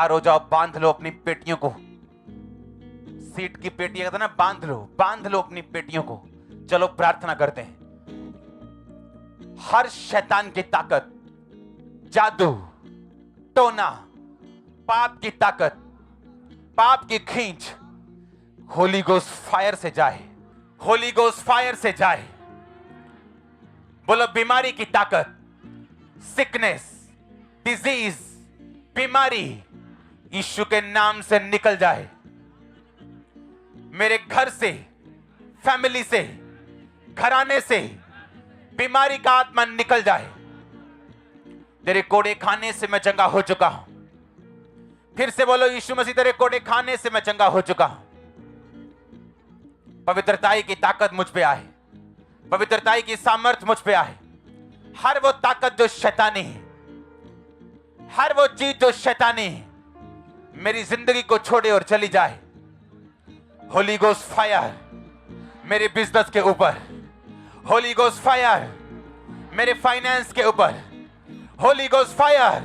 तैयार हो जाओ, बांध लो अपनी पेटियों को। सीट की पेटियां कहते ना, बांध लो अपनी पेटियों को। चलो प्रार्थना करते हैं। हर शैतान की ताकत, जादू, टोना, पाप की ताकत, पाप की खींच होली गोस्ट फायर से जाए, होली गोस्ट फायर से जाए। बोलो बीमारी की ताकत, सिकनेस, डिजीज, बीमारी यीशु के नाम से निकल जाए। मेरे घर से, फैमिली से, घराने से बीमारी का आत्मा निकल जाए। तेरे कोड़े खाने से मैं चंगा हो चुका हूं। फिर से बोलो, यीशु मसीह तेरे कोड़े खाने से मैं चंगा हो चुका हूं। पवित्रताई की ताकत मुझ पे आए, पवित्रताई की सामर्थ मुझ पे आए। हर वो ताकत जो शैतानी है, हर वो चीज जो शैतानी है, मेरी जिंदगी को छोड़े और चली जाए। होली गोस्ट फायर मेरे बिजनेस के ऊपर, होली गोस्ट फायर मेरे फाइनेंस के ऊपर, होली गोस्ट फायर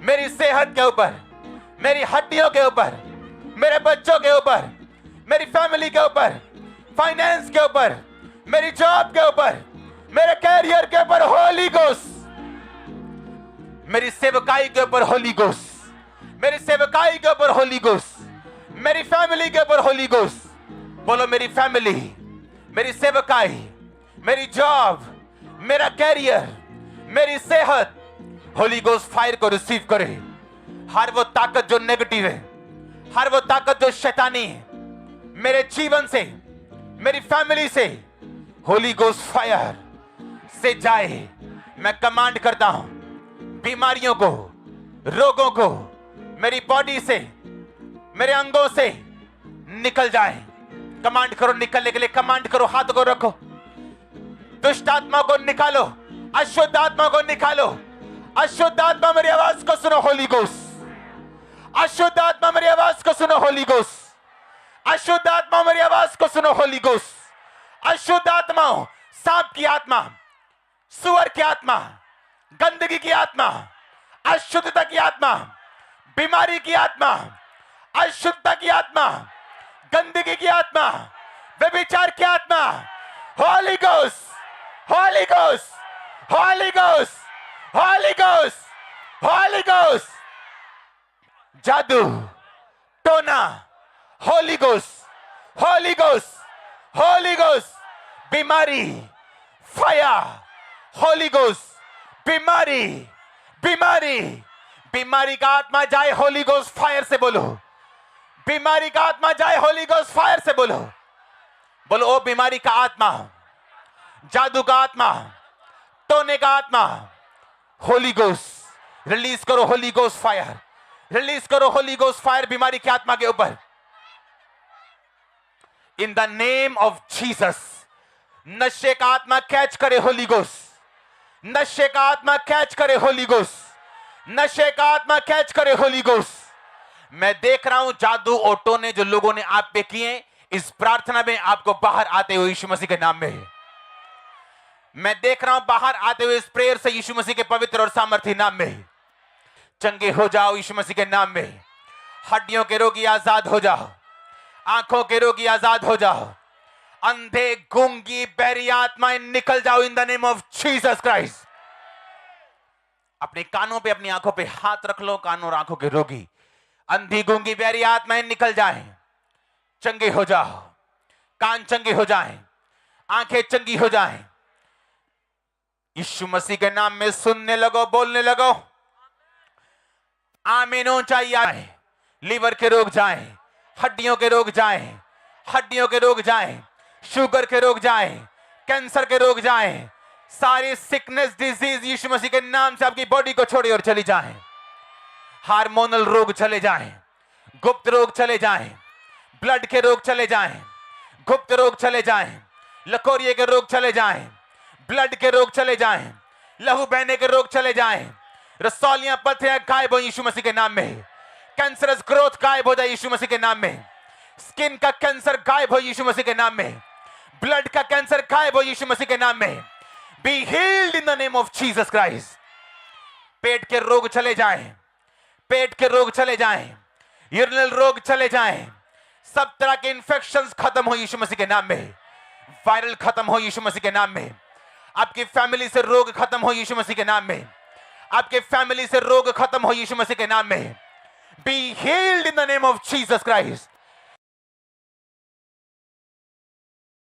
मेरी सेहत के ऊपर, मेरी हड्डियों के ऊपर, मेरे बच्चों के ऊपर, मेरी फैमिली के ऊपर, फाइनेंस के ऊपर, मेरी जॉब के ऊपर, मेरे कैरियर के ऊपर होली गोस्ट, मेरी सेवकाई के ऊपर होली गोस्ट, मेरी सेवकाई के ऊपर होली गोस्ट, मेरी फैमिली के ऊपर होली गोस्ट। बोलो मेरी फैमिली, मेरी सेवकाई, मेरी जॉब, मेरा कैरियर, मेरी सेहत होली गोस्ट फायर को रिसीव करे। हर वो ताकत जो नेगेटिव है, हर वो ताकत जो शैतानी है, मेरे जीवन से, मेरी फैमिली से होली गोस्ट फायर से जाए। मैं कमांड करता हूं, बीमारियों को, रोगों को मेरी बॉडी से, मेरे अंगों से निकल जाए। कमांड करो निकलने के लिए, कमांड करो, हाथ को रखो। दुष्ट आत्मा को निकालो, अशुद्ध आत्मा को निकालो। अशुद्ध आत्मा मेरी आवाज को सुनो होली गोस्ट, अशुद्ध आत्मा मेरी आवाज को सुनो होली गोस्ट, अशुद्ध आत्मा मेरी आवाज को सुनो होली गोस्ट। अशुद्ध आत्मा, सांप की आत्मा, सुअर की आत्मा, गंदगी की आत्मा, अशुद्धता की आत्मा, बीमारी की आत्मा, अशुद्धता की आत्मा, गंदगी की आत्मा, व्यभिचार की आत्मा, Holi ghost, Holi ghost, Holi ghost, Holi ghost, Holi ghost. जादू, टोना, Holi ghost, Holi ghost, Holi ghost. बीमारी, फायर, होली गोस्ट। बीमारी, बीमारी, बीमारी का आत्मा जाए होली गोस्ट फायर से बोलो। बीमारी का आत्मा जाए होली गोस्ट फायर से बोलो। बोलो ओ बीमारी का आत्मा, जादू का आत्मा, टोने का आत्मा, होली गोस्ट रिलीज करो, होली गोस्ट फायर रिलीज करो, होली गोस्ट फायर बीमारी की आत्मा के ऊपर। इन द नेम ऑफ जीसस। नशे का आत्मा कैच करे होली गोस्ट, नशे का आत्मा कैच करे होली गोस्ट, नशे का आत्मा कैच करे होली गोस्ट। मैं देख रहा हूं जादू और टोने जो लोगों ने आप पे किए, इस प्रार्थना में आपको बाहर आते हुए यीशु मसीह के नाम में। मैं देख रहा हूं बाहर आते हुए इस प्रेयर से यीशु मसीह के पवित्र और सामर्थी नाम में। चंगे हो जाओ यीशु मसीह के नाम में। हड्डियों के रोगी आजाद हो जाओ, आंखों के रोगी आजाद हो जाओ, अंधे, गूंगी, बहरी आत्माएं निकल जाओ इन the name of Jesus Christ. अपने कानों पे, अपनी आंखों पे हाथ रख लो। कानों और आंखों के रोगी, अंधी, गूंगी, बहरी आत्माएं निकल जाएं, चंगे हो जाओ। कान चंगे हो जाएं, आंखें चंगी हो जाएं। यीशु मसीह के नाम में सुनने लगो, बोलने लगो। आमीन। ऊंचाई आए, लीवर के रोग जाएं, हड्डियों के रोग जाएं, हड्डियों के रोग जाएं, शुगर के रोग जाएं, कैंसर के रोग जाएं, सारी सिकनेस, डिजीज यीशु मसीह के नाम से आपकी बॉडी को छोड़ी और चली जाएं। हार्मोनल रोग चले जाएं, गुप्त रोग चले जाएं, ब्लड के रोग चले जाएं, गुप्त रोग चले जाएं, लकोरिये के रोग चले जाएं, ब्लड के रोग चले जाएं, लहू बहने के रोग चले जाएं, रसौलियां, पथरियां गायब हो यीशु मसीह के नाम में। कैंसरस ग्रोथ गायब हो जाए यीशु मसीह के नाम में। स्किन का कैंसर गायब हो यीशु मसीह के नाम में। ब्लड का कैंसर गायब हो यीशु मसीह के नाम में। Be healed in the name of Jesus Christ. पेट के रोग चले जाएं, पेट के रोग चले जाएं, यूरिनल रोग चले जाएं, सब तरह के इंफेक्शंस खत्म हो यीशु मसीह के नाम में, वायरल खत्म हो यीशु मसीह के नाम में, आपकी फैमिली से रोग खत्म हो यीशु मसीह के नाम में, आपके फैमिली से रोग खत्म हो यीशु मसीह के नाम में। Be healed in the name of Jesus Christ.